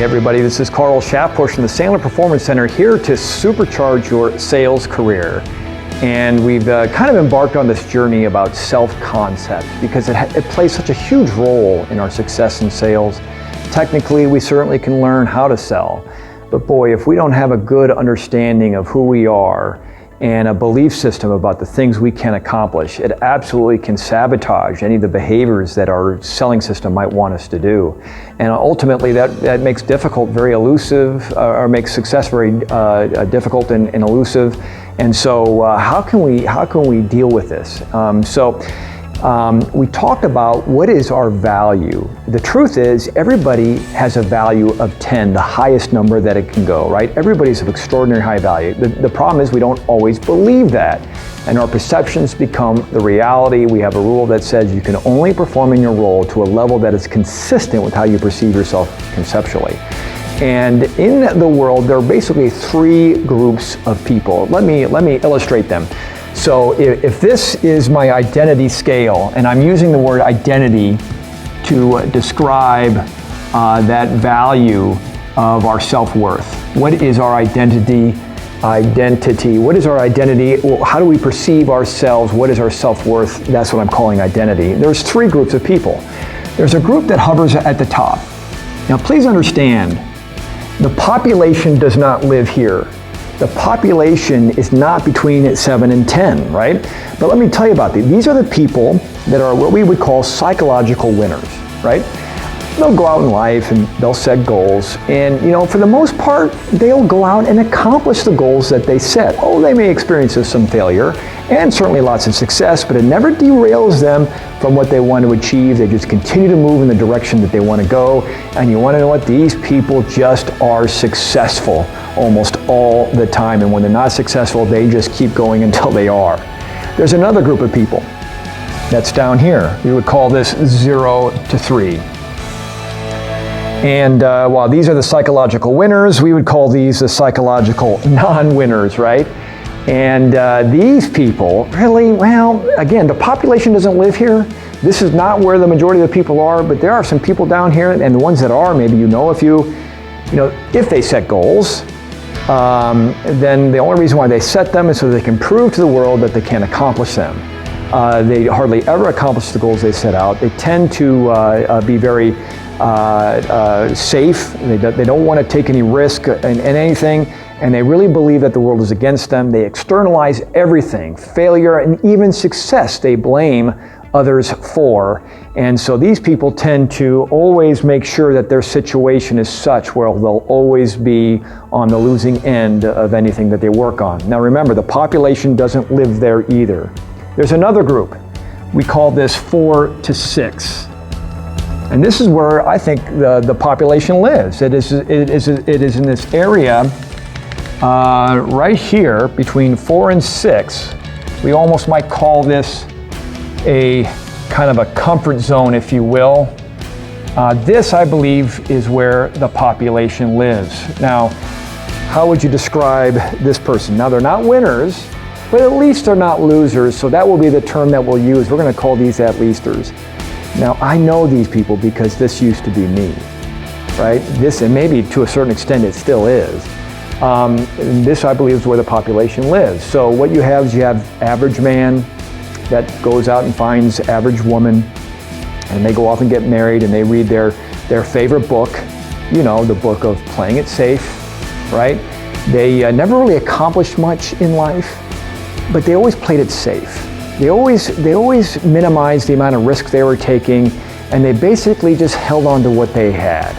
Hey everybody, this is Carl Schaffbush from the Sandler Performance Center here to supercharge your sales career. And we've kind of embarked on this journey about self-concept because it plays such a huge role in our success in sales. Technically, we certainly can learn how to sell, but boy, if we don't have a good understanding of who we are and a belief system about the things we can accomplish, it absolutely can sabotage any of the behaviors that our selling system might want us to do. And ultimately that makes difficult very elusive, or makes success very difficult and elusive. And so how can we deal with this? We talked about what is our value. The truth is everybody has a value of 10, the highest number that it can go, right? Everybody's of extraordinary high value. The problem is we don't always believe that, and our perceptions become the reality. We have a rule that says you can only perform in your role to a level that is consistent with how you perceive yourself conceptually. And in the world, there are basically three groups of people. Let me illustrate them. So if this is my identity scale, and I'm using the word identity to describe that value of our self-worth. What is our identity? What is our identity? Well, how do we perceive ourselves? What is our self-worth? That's what I'm calling identity. There's three groups of people. There's a group that hovers at the top. Now please understand, the population does not live here. The population is not between 7 and 10, right? But let me tell you about these. These are the people that are what we would call psychological winners, right? They'll go out in life and they'll set goals, and for the most part, they'll go out and accomplish the goals that they set. Oh, they may experience some failure and certainly lots of success, but it never derails them from what they want to achieve. They just continue to move in the direction that they want to go. And you want to know what? These people just are successful almost all the time. And when they're not successful, they just keep going until they are. There's another group of people that's down here. We would call this 0 to 3. And while these are the psychological winners, we would call these the psychological non-winners, right? And these people really, well, again, the population doesn't live here. This is not where the majority of the people are, but there are some people down here, and the ones that are, maybe if they set goals, then the only reason why they set them is so they can prove to the world that they can accomplish them. They hardly ever accomplish the goals they set out. They tend to be very safe. They don't want to take any risk in anything, and they really believe that the world is against them. They externalize everything, failure and even success, they blame others for. And so these people tend to always make sure that their situation is such where they'll always be on the losing end of anything that they work on. Now remember, the population doesn't live there either. There's another group. We call this 4 to 6. And this is where I think the population lives. It is in this area right here between 4 and 6. We almost might call this a kind of a comfort zone, if you will. This, I believe, is where the population lives. Now, how would you describe this person? Now, they're not winners, but at least they're not losers, so that will be the term that we'll use. We're going to call these at-leasters. Now, I know these people because this used to be me, right? This, and maybe to a certain extent it still is. This, I believe, is where the population lives. So what you have is you have average man that goes out and finds average woman, and they go off and get married, and they read their favorite book, the book of playing it safe, right? They never really accomplished much in life, but they always played it safe. They always minimized the amount of risk they were taking, and they basically just held on to what they had.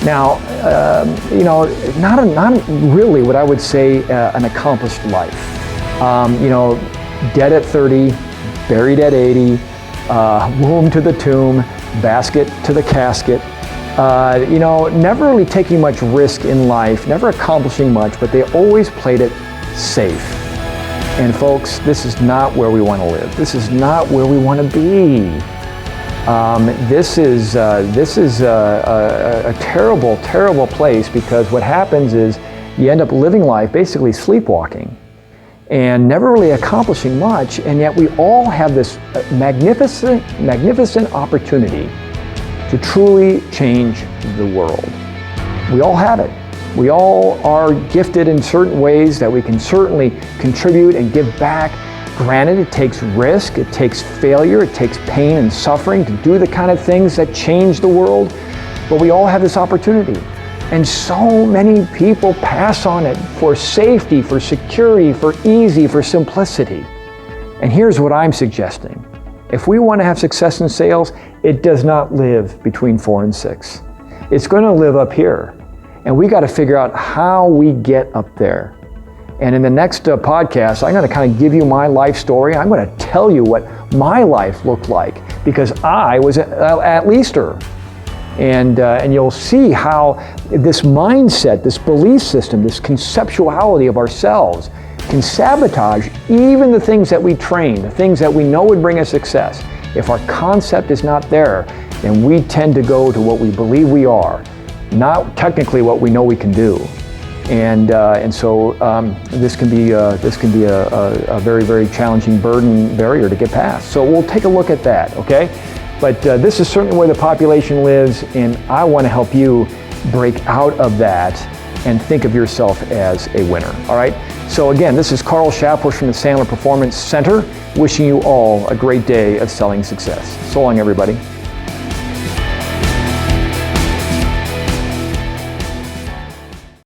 Now, not really what I would say an accomplished life. Dead at 30, buried at 80, womb to the tomb, basket to the casket. Never really taking much risk in life, never accomplishing much, but they always played it safe. And folks, this is not where we want to live. This is not where we want to be. This is a terrible, terrible place, because what happens is you end up living life basically sleepwalking and never really accomplishing much, and yet we all have this magnificent opportunity to truly change the world. We all have it. We all are gifted in certain ways that we can certainly contribute and give back. Granted, it takes risk, it takes failure, it takes pain and suffering to do the kind of things that change the world, but we all have this opportunity. And so many people pass on it for safety, for security, for easy, for simplicity. And here's what I'm suggesting. If we want to have success in sales, it does not live between 4 and 6. It's going to live up here. And we got to figure out how we get up there. And in the next podcast, I'm going to kind of give you my life story. I'm going to tell you what my life looked like because I was at Leicester. And you'll see how this mindset, this belief system, this conceptuality of ourselves can sabotage even the things that we train, the things that we know would bring us success. If our concept is not there, then we tend to go to what we believe we are, not technically what we know we can do. And so this can be a very, very challenging barrier to get past. So we'll take a look at that, okay? But this is certainly where the population lives, and I want to help you break out of that and think of yourself as a winner, all right? So again, this is Carl Shapbush from the Sandler Performance Center, wishing you all a great day of selling success. So long, everybody.